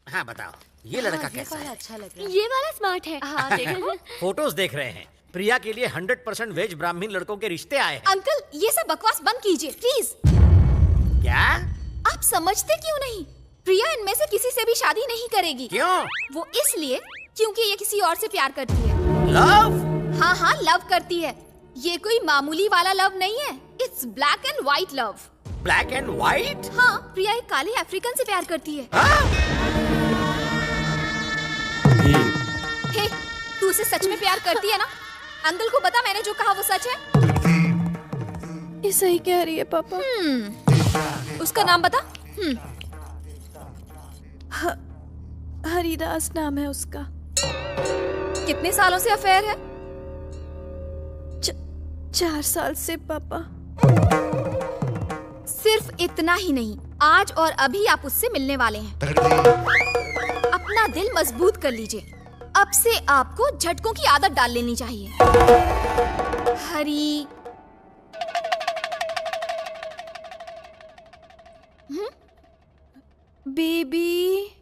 हाँ बताओ, ये लड़का ये कैसा वाला है? अच्छा लग रहा है। ये वाला स्मार्ट है। हाँ देखो। फोटोज देख रहे हैं। प्रिया के लिए 100% वेज ब्राह्मण लड़कों के रिश्ते आए हैं। अंकल, ये सब बकवास बंद कीजिए प्लीज। क्या? आप समझते क्यों नहीं? प्रिया इनमें से किसी से भी शादी नहीं करेगी। क्यों? वो इसलिए क्योंकि ये किसी और से प्यार करती है। लव? हाँ हाँ, लव करती है। ये कोई मामूली वाला लव नहीं है, it's black and white love. Black and white? हाँ, प्रिया एक काले अफ्रीकन से प्यार करती है। हे, तू उसे सच में प्यार करती है ना? अंकल को बता, मैंने जो कहा वो सच है। ये सही कह रही है पापा। उसका नाम बता। हरिदास नाम है उसका। कितने सालों से अफेयर है? 4 साल से पापा। सिर्फ इतना ही नहीं, आज और अभी आप उससे मिलने वाले हैं। अपना दिल मजबूत कर लीजिए। अब से आपको झटकों की आदत डाल लेनी चाहिए। हरी baby.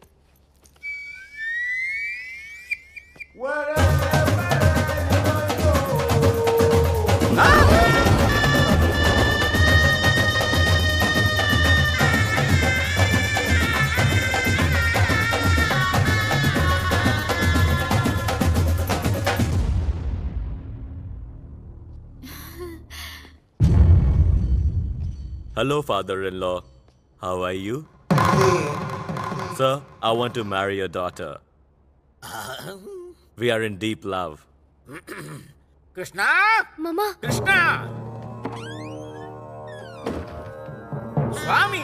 Hello, father-in-law. How are you? Sir, I want to marry your daughter. We are in deep love. Krishna, मम्मा, कृष्णा। स्वामी,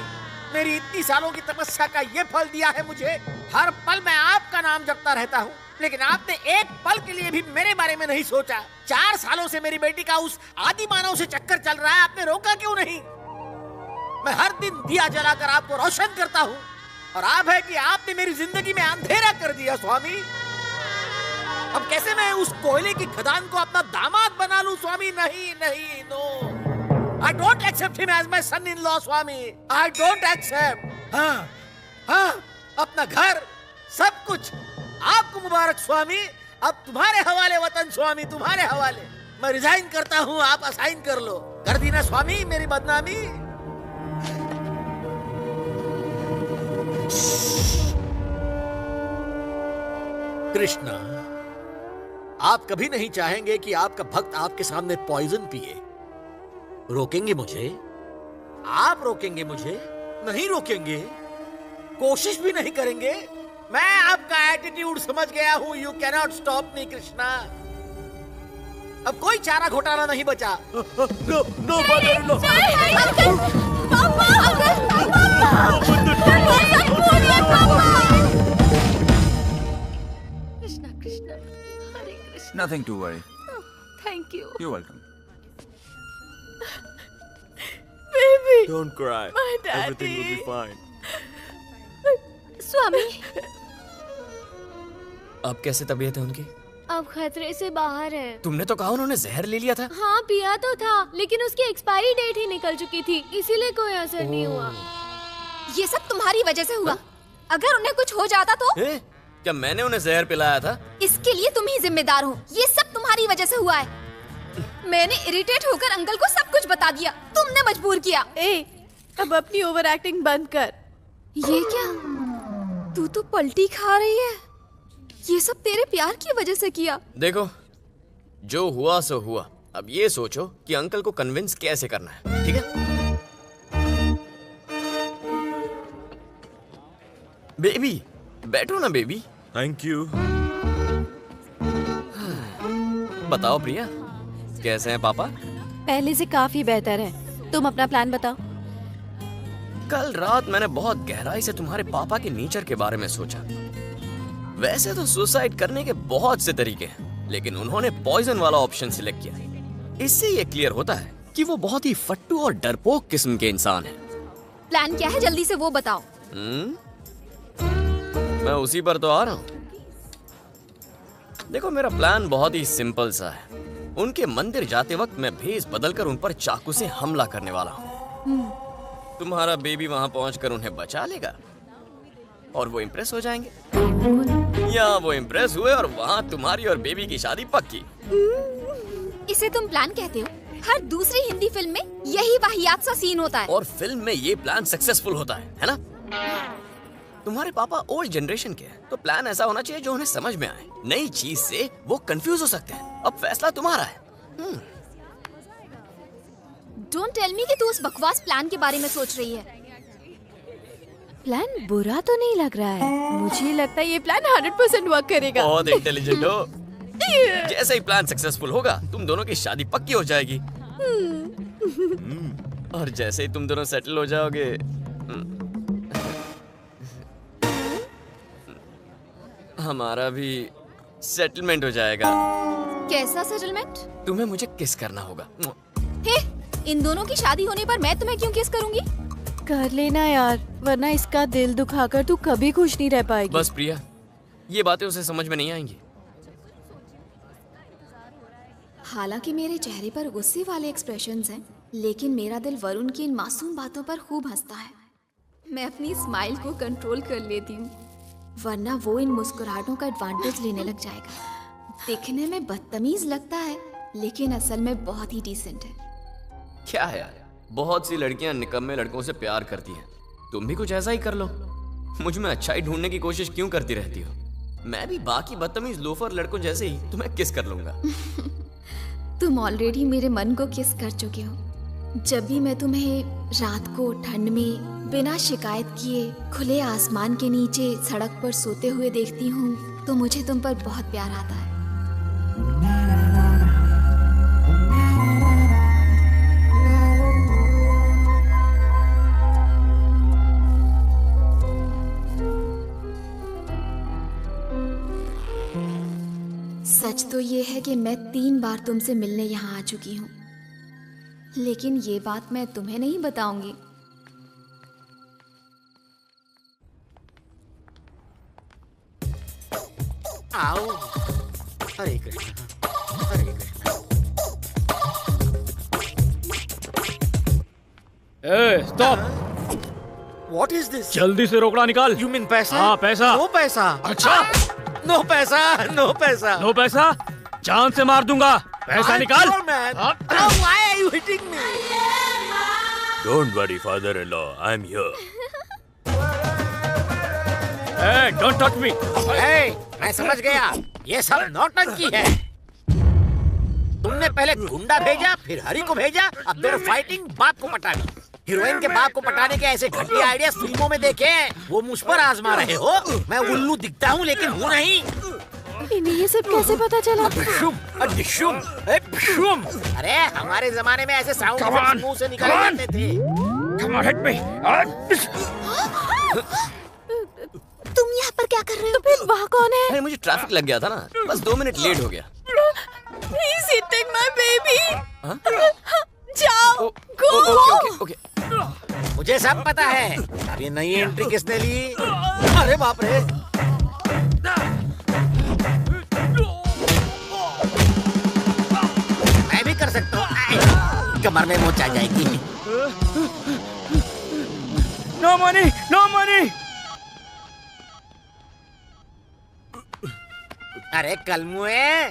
मेरी इतनी सालों की तपस्या का ये फल दिया है मुझे। हर पल मैं आपका नाम जपता रहता हूँ, लेकिन आपने एक पल के लिए भी मेरे बारे में नहीं सोचा। 4 सालों से मेरी बेटी का उस आदि मानव से चक्कर चल रहा है, आपने रोका क्यों नहीं? मैं हर दिन दिया जलाकर आपको रोशन करता हूँ, और आप है कि आपने मेरी जिंदगी में अंधेरा कर दिया स्वामी। अब कैसे मैं उस कोयले की खदान को अपना दामाद बना लूं स्वामी? नहीं नहीं, no, I don't accept him as my son in law स्वामी। I don't accept. हाँ हाँ, अपना घर सब कुछ आपको मुबारक स्वामी। अब तुम्हारे हवाले वतन स्वामी, तुम्हारे हवाले। मैं रिजाइन करता हूँ, आप असाइन कर लो। कर दी ना स्वामी मेरी बदनामी। कृष्णा, आप कभी नहीं चाहेंगे कि आपका भक्त आपके सामने पॉइजन पिए। रोकेंगे मुझे? आप रोकेंगे मुझे? नहीं रोकेंगे, कोशिश भी नहीं करेंगे। मैं आपका एटीट्यूड समझ गया हूं। You cannot stop me Krishna. अब कोई चारा घोटाला नहीं बचा। No no Krishna Krishna, Hare Krishna. Nothing to worry. Thank you You're welcome. Baby. Don't cry. My Everything will be daddy. fine. स्वामी, अब कैसे तबीयत है उनकी? अब खतरे से बाहर है। तुमने तो कहा उन्होंने जहर ले लिया था। हाँ, पिया तो था, लेकिन उसकी एक्सपायरी डेट ही निकल चुकी थी, इसीलिए कोई असर नहीं हुआ। ये सब तुम्हारी वजह से हुआ। अगर उन्हें कुछ हो जाता तो? क्या मैंने उन्हें जहर पिलाया था? इसके लिए तुम ही जिम्मेदार हो। ये सब तुम्हारी वजह से हुआ है। मैंने इरिटेट होकर अंकल को सब कुछ बता दिया, तुमने मजबूर किया। ए, अब अपनी ओवर एक्टिंग बंद कर। ये क्या? तू तो पलटी खा रही है। ये सब तेरे प्यार की वजह से किया। देखो, जो हुआ सो हुआ। अब ये सोचो कि अंकल को कन्विंस कैसे करना है, ठीक है? बेबी, बैठो ना बेबी। Thank you. बताओ प्रिया, कैसे हैं पापा? पहले से काफी बेहतर है। तुम अपना प्लान बताओ। कल रात मैंने बहुत गहराई से तुम्हारे पापा के नेचर के बारे में सोचा। वैसे तो सुसाइड करने के बहुत से तरीके हैं, लेकिन उन्होंने पॉइजन वाला ऑप्शन सिलेक्ट किया। इससे ये क्लियर होता है कि वो बहुत ही फट्टू और डरपोक किस्म के इंसान हैं। प्लान क्या है, जल्दी से वो बताओ। मैं उसी पर तो आ रहा हूँ। देखो, मेरा प्लान बहुत ही सिंपल सा है। उनके मंदिर जाते वक्त मैं भेष बदलकर उन पर चाकू से हमला करने वाला हूँ। तुम्हारा बेबी वहां पहुंचकर उन्हें बचा लेगा। और वो इम्प्रेस हो जाएंगे, या वो इम्प्रेस हुए और वहाँ तुम्हारी और बेबी की शादी पक्की। इसे तुम प्लान कहते हो? हर दूसरी हिंदी फिल्म में यही वाहियात सा सीन होता है। और फिल्म में ये प्लान सक्सेसफुल होता है ना? तुम्हारे पापा ओल्ड जनरेशन के हैं, तो प्लान ऐसा होना चाहिए जो उन्हें समझ में आए। नई चीज से वो कंफ्यूज हो सकते हैं। अब फैसला तुम्हारा है। डोंट टेल मी कि तू उस बकवास प्लान के बारे में सोच रही है। प्लान बुरा तो नहीं लग रहा है। मुझे लगता है ये प्लान 100% वर्क करेगा। बहुत इंटेलिजेंट हो। जैसे ही प्लान सक्सेसफुल होगा, तुम दोनों की शादी पक्की हो जाएगी। और जैसे ही तुम दोनों सेटल हो जाओगे, हमारा भी सेटलमेंट हो जाएगा। कैसा सेटलमेंट? तुम्हें मुझे किस करना होगा। हे, इन दोनों की शादी होने पर मैं तुम्हें क्यों किस करूंगी? कर लेना यार, वरना इसका दिल दुखाकर तू कभी खुश नहीं रह पाएगी। बस प्रिया, ये बातें उसे समझ में नहीं आएंगी। हालांकि मेरे चेहरे पर गुस्से वाले एक्सप्रेशंस हैं, लेकिन मेरा दिल वरुण की इन मासूम बातों पर खूब हंसता है। मैं अपनी स्माइल को कंट्रोल कर लेती हूँ, वरना वो इन मुस्कुराहटों का एडवांटेज लेने लग जाएगा। दिखने में बदतमीज लगता है, लेकिन असल में बहुत ही डिसेंट है। क्या है यार, बहुत सी लड़कियां निकम्मे लड़कों से प्यार करती हैं। तुम भी कुछ ऐसा ही कर लो। मुझ में अच्छाई ढूंढने की कोशिश क्यों करती रहती हो? मैं भी बाकी बदतमीज लोफर लड़कों जैसे ही तुम्हें किस कर लूंगा। तुम ऑलरेडी मेरे मन को किस कर चुके हो। जब भी मैं तुम्हें रात को ठंड में बिना शिकायत किए खुले आसमान के नीचे सड़क पर सोते हुए देखती हूँ, तो मुझे तुम पर बहुत प्यार आता है। सच तो ये है कि मैं 3 बार तुमसे मिलने यहाँ आ चुकी हूँ, लेकिन ये बात मैं तुम्हें नहीं बताऊंगी। आओ। हरे कृष्णा, हरे कृष्णा। ए, स्टॉप। What is this? जल्दी से रोकड़ा निकाल। You mean पैसा? हाँ, पैसा। नो पैसा। अच्छा। नो पैसा, नो पैसा। नो पैसा? जान से मार दूंगा। पैसा निकाल। Sure, man. Now why are you hitting me? Don't worry, father-in-law. I'm here. A, don't touch me. Hey, मैं समझ गया, ये सब नौटंकी है। तुमने पहले गुंडा भेजा, फिर हरी को भेजा, अब फिर फाइटिंग बाप को पटानी। हीरोइन के बाप को पटाने के ऐसे घटिया आइडियाज फिल्मों में देखे हैं, वो मुझ पर आजमा रहे हो। मैं उल्लू दिखता हूँ लेकिन हूँ नहीं। इन्हें ये सब कैसे पता चला? अरे हमारे जमाने में ऐसे साउंड मुंह से निकाले जाते थे। Come on, hit me. तुम यहाँ पर क्या कर रहे हो? तो फिर वहाँ कौन है? अरे मुझे ट्रैफिक लग गया था ना, बस 2 मिनट लेट हो गया। He's hitting my baby. हाँ? जाओ, go. ओके। मुझे सब पता है। अब ये नई एंट्री किसने ली? अरे बाप रे! मैं भी कर सकता हूँ। कमर में मोच आ जाएगी। No money, no money. अरे कलमुए,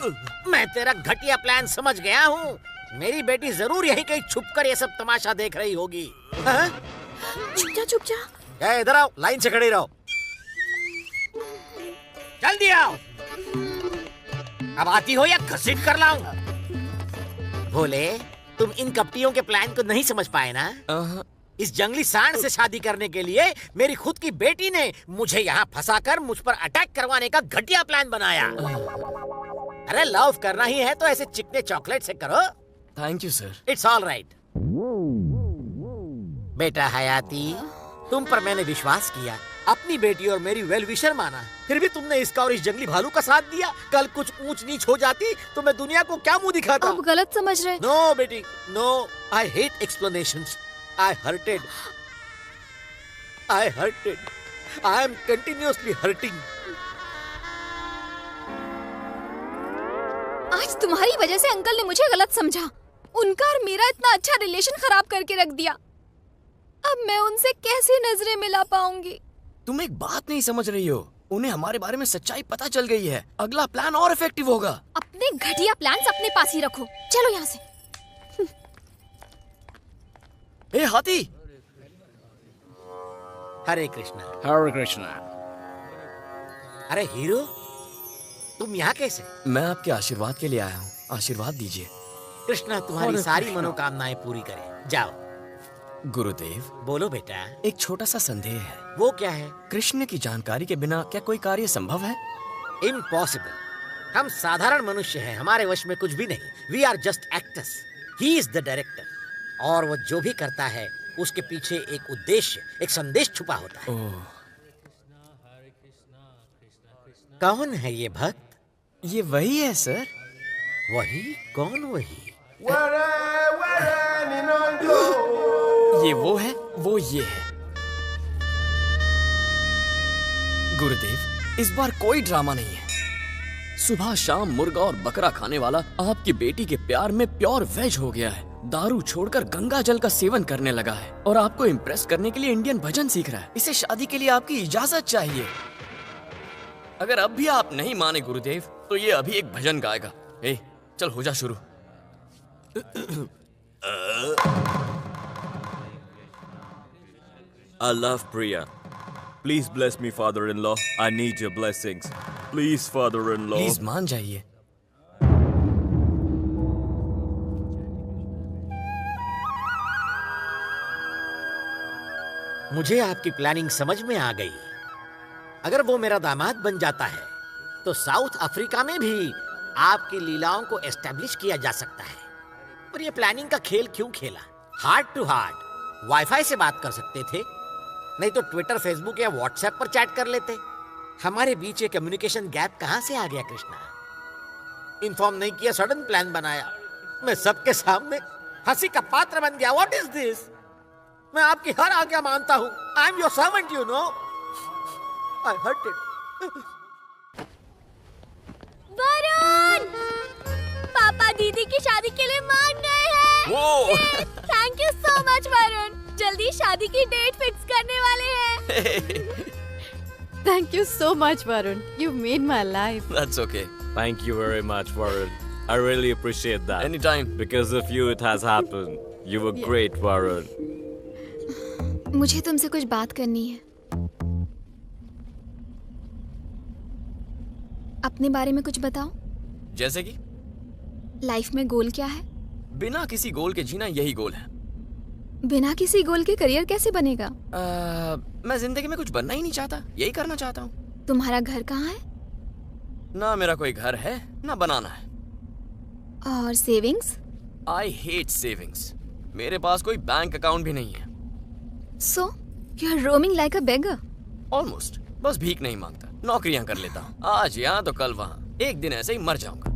मैं तेरा घटिया प्लान समझ गया हूँ। मेरी बेटी जरूर यहीं कहीं छुपकर ये सब तमाशा देख रही होगी। हाँ? चुप जा। इधर आओ, लाइन से खड़े रहो। जल्दी आओ। अब आती हो या घसीट कर लाऊं? भोले, तुम इन कपटियों के प्लान को नहीं समझ पाए ना? इस जंगली सांड से शादी करने के लिए मेरी खुद की बेटी ने मुझे यहाँ फंसाकर मुझ पर अटैक करवाने का घटिया प्लान बनाया। अरे लव करना ही है तो ऐसे चिकने चॉकलेट से करो। Thank you sir. It's all right. बेटा हयाती, तुम पर मैंने विश्वास किया, अपनी बेटी और मेरी वेल विशर माना, फिर भी तुमने इसका और इस जंगली भालू का साथ दिया। कल कुछ ऊंच नीच हो जाती तो मैं दुनिया को क्या मुंह दिखाता? अब गलत समझ रहे। नो बेटी, no. I hate explanations. I hurted. I am continuously hurting. आज तुम्हारी वजह से अंकल ने मुझे गलत समझा। उनका और मेरा इतना अच्छा रिलेशन खराब करके रख दिया। अब मैं उनसे कैसे नजरें मिला पाऊंगी? तुम एक बात नहीं समझ रही हो, उन्हें हमारे बारे में सच्चाई पता चल गई है। अगला प्लान और इफेक्टिव होगा। अपने घटिया प्लान्स अपने पास ही रखो, चलो यहाँ से। ए हाथी, हरे कृष्णा। हरे कृष्णा। अरे हीरो, तुम यहाँ कैसे? मैं आपके आशीर्वाद के लिए आया हूँ, आशीर्वाद दीजिए। कृष्णा तुम्हारी सारी मनोकामनाएं पूरी करे। जाओ। गुरुदेव, बोलो बेटा। एक छोटा सा संदेह है। वो क्या है? कृष्ण की जानकारी के बिना क्या कोई कार्य संभव है? इम्पॉसिबल। हम साधारण मनुष्य हैं, हमारे वश में कुछ भी नहीं। We are just actors, he is the director. और वो जो भी करता है उसके पीछे एक उद्देश्य, एक संदेश छुपा होता है। ओह, कौन है ये भक्त? ये वही है सर। वही? कौन वही? ये वो है, वो ये है। गुरुदेव, इस बार कोई ड्रामा नहीं है। सुबह शाम मुर्गा और बकरा खाने वाला आपकी बेटी के प्यार में प्योर वेज हो गया है। दारू छोड़कर गंगा जल का सेवन करने लगा है और आपको इम्प्रेस करने के लिए इंडियन भजन सीख रहा है। इसे शादी के लिए आपकी इजाजत चाहिए। अगर अब भी आप नहीं माने गुरुदेव, तो ये अभी एक भजन गाएगा। ए, चल हो जा शुरू। I love Priya. Please bless me, father-in-law. I need your blessings. Please, father-in-law. Please मान जाइए। मुझे आपकी प्लानिंग समझ में आ गई। अगर वो मेरा दामाद बन जाता है तो साउथ अफ्रीका में भी आपकी लीलाओं को एस्टेब्लिश किया जा सकता है। पर ये प्लानिंग का खेल क्यों खेला? हार्ट टू हार्ट वाईफाई से बात कर सकते थे, नहीं तो ट्विटर, फेसबुक या व्हाट्सएप पर चैट कर लेते। हमारे बीच ये कम्युनिकेशन गैप कहां से आ गया कृष्णा? इन्फॉर्म नहीं किया, सडन प्लान बनाया, मैं सबके सामने हंसी का पात्र बन गया। What is this? मैं आपकी हर आज्ञा मानता हूँ। I am your servant, you know. I hurt it. Varun! पापा दीदी की शादी के लिए मान गए हैं। वो thank you so much Varun. जल्दी शादी की डेट फिक्स करने वाले हैं। Thank you so much, Varun. You made my life. That's okay. Thank you very much, Varun. I really appreciate that. Anytime. Because of you, it has happened. You were great, Varun. मुझे तुमसे कुछ बात करनी है। अपने बारे में कुछ बताओ। जैसे कि लाइफ में गोल क्या है? बिना किसी गोल के जीना, यही गोल है। बिना किसी गोल के करियर कैसे बनेगा? मैं जिंदगी में कुछ बनना ही नहीं चाहता, यही करना चाहता हूँ। तुम्हारा घर कहाँ है? ना मेरा कोई घर है, ना बनाना है। और सेविंग्स? I hate savings. मेरे पास कोई बैंक अकाउंट भी नहीं है। So you are roaming like a beggar. Almost. बस भीख नहीं मांगता, नौकरियां कर लेता हूँ। आज यहाँ तो कल वहाँ, एक दिन ऐसे ही मर जाऊंगा।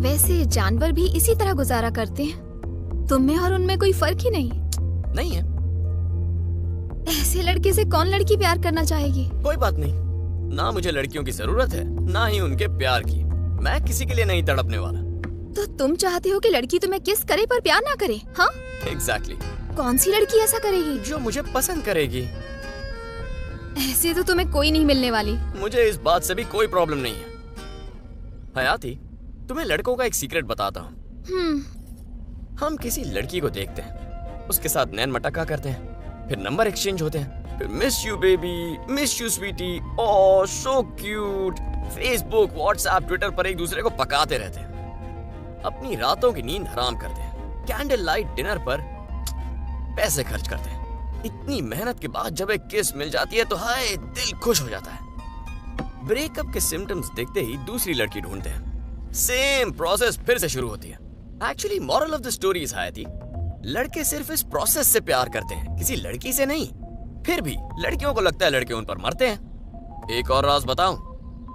वैसे जानवर भी इसी तरह गुजारा करते हैं, तुम में और उनमें कोई फर्क ही नहीं है। ऐसे लड़के से कौन लड़की प्यार करना चाहेगी? कोई बात नहीं, ना मुझे लड़कियों की जरूरत है, ना ही उनके प्यार की। मैं किसी के लिए नहीं तड़पने वाला। तो तुम चाहते हो कि लड़की तुम्हें किस करे पर प्यार ना करे? हाँ, एग्जैक्टली। कौन सी लड़की ऐसा करेगी? जो मुझे पसंद करेगी। ऐसे तो तुम्हें कोई नहीं मिलने वाली। मुझे इस बात से भी कोई प्रॉब्लम नहीं है। हयाती, तुम्हें लड़कों का एक सीक्रेट बताता हूँ। हम किसी लड़की को देखते हैं, उसके साथ नैन मटक्का करते हैं, फिर नंबर एक्सचेंज होते हैं, फिर miss you baby, miss you sweetie, oh so cute, Facebook, WhatsApp, Twitter पर एक दूसरे को पकाते रहते हैं। अपनी रातों की नींद हराम करते हैं, कैंडल लाइट डिनर पर पैसे खर्च करते हैं। इतनी मेहनत के बाद जब एक किस मिल जाती है तो हाय दिल खुश हो जाता है। ब्रेकअप के सिम्टम्स देखते ही दूसरी लड़की ढूंढते हैं। सेम प्रोसेस फिर से शुरू होती है। Actually moral of the story is हायती, लड़के सिर्फ इस प्रोसेस से प्यार करते हैं, किसी लड़की से नहीं। फिर भी लड़कियों को लगता है लड़के उन पर मरते हैं। एक और राज बताऊं,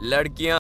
लड़कियां